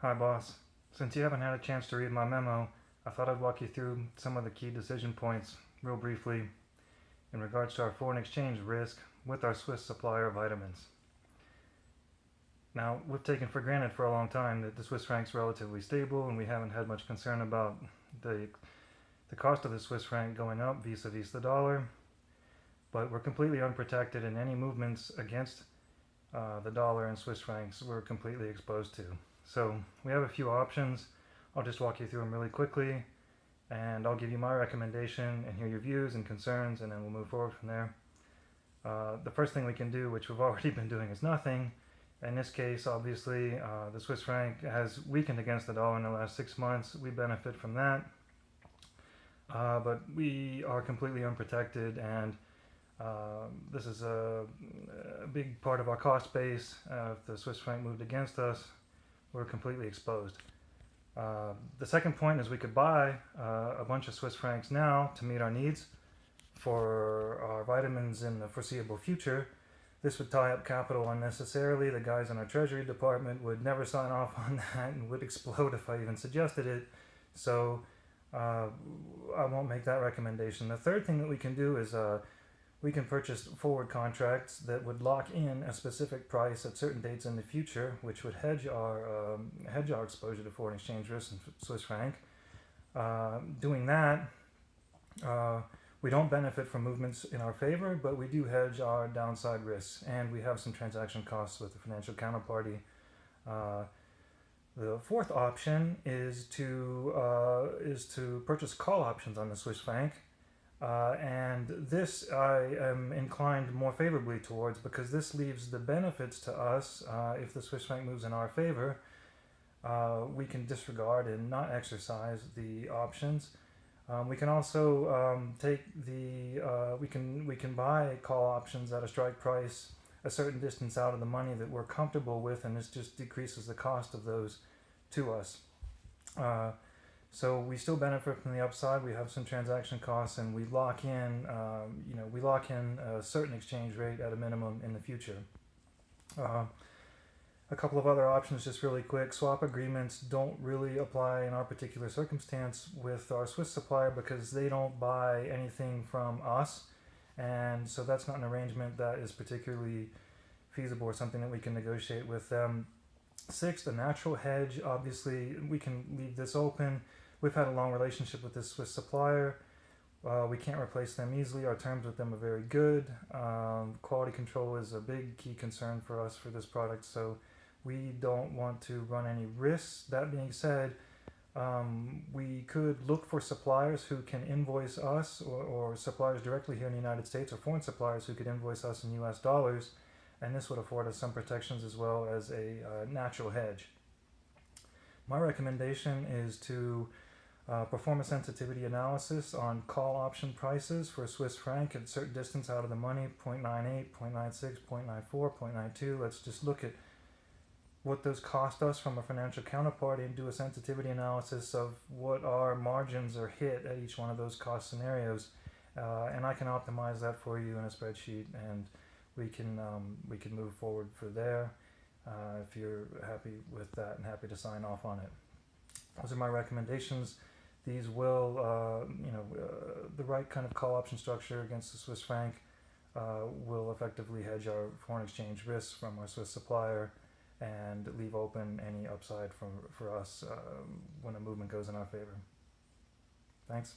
Hi, boss. Since you haven't had a chance to read my memo, I thought I'd walk you through some of the key decision points real briefly in regards to our foreign exchange risk with our Swiss supplier of vitamins. Now, we've taken for granted for a long time that the Swiss franc's relatively stable and we haven't had much concern about the, the cost of the Swiss franc going up vis-a-vis the dollar, but we're completely unprotected in any movements against the dollar and Swiss francs we're completely exposed to. So we have a few options. I'll just walk you through them really quickly and I'll give you my recommendation and hear your views and concerns, and then we'll move forward from there. The first thing we can do, which we've already been doing, is nothing. In this case, obviously, the Swiss franc has weakened against the dollar in the last 6 months. We benefit from that, but we are completely unprotected, and this is a big part of our cost base. If the Swiss franc moved against us, we're completely exposed. The second point is we could buy a bunch of Swiss francs now to meet our needs for our vitamins in the foreseeable future. This would tie up capital unnecessarily. The guys in our treasury department would never sign off on that and would explode if I even suggested it. So I won't make that recommendation. The third thing that we can do is we can purchase forward contracts that would lock in a specific price at certain dates in the future, which would hedge our exposure to foreign exchange risk in Swiss franc. Doing that, we don't benefit from movements in our favor, but we do hedge our downside risks, and we have some transaction costs with the financial counterparty. The fourth option is to purchase call options on the Swiss franc. And this I am inclined more favorably towards, because this leaves the benefits to us. If the Swiss franc moves in our favor, we can disregard and not exercise the options. We can also we can buy call options at a strike price a certain distance out of the money that we're comfortable with, and this just decreases the cost of those to us. So we still benefit from the upside. We have some transaction costs, and we lock in a certain exchange rate at a minimum in the future. A couple of other options, just really quick. Swap agreements don't really apply in our particular circumstance with our Swiss supplier, because they don't buy anything from us, and so that's not an arrangement that is particularly feasible or something that we can negotiate with them. Sixth, a natural hedge. Obviously, we can leave this open. We've had a long relationship with this Swiss supplier. We can't replace them easily. Our terms with them are very good. Quality control is a big key concern for us for this product, so we don't want to run any risks. That being said, we could look for suppliers who can invoice us, or suppliers directly here in the United States, or foreign suppliers who could invoice us in US dollars, and this would afford us some protections as well as a natural hedge. My recommendation is to perform a sensitivity analysis on call option prices for Swiss franc at a certain distance out of the money, 0.98, 0.96, 0.94, 0.92. Let's just look at what those cost us from a financial counterparty and do a sensitivity analysis of what our margins are hit at each one of those cost scenarios. And I can optimize that for you in a spreadsheet, and we can move forward for there if you're happy with that and happy to sign off on it. Those are my recommendations. These will, the right kind of call option structure against the Swiss franc will effectively hedge our foreign exchange risks from our Swiss supplier and leave open any upside for us when a movement goes in our favor. Thanks.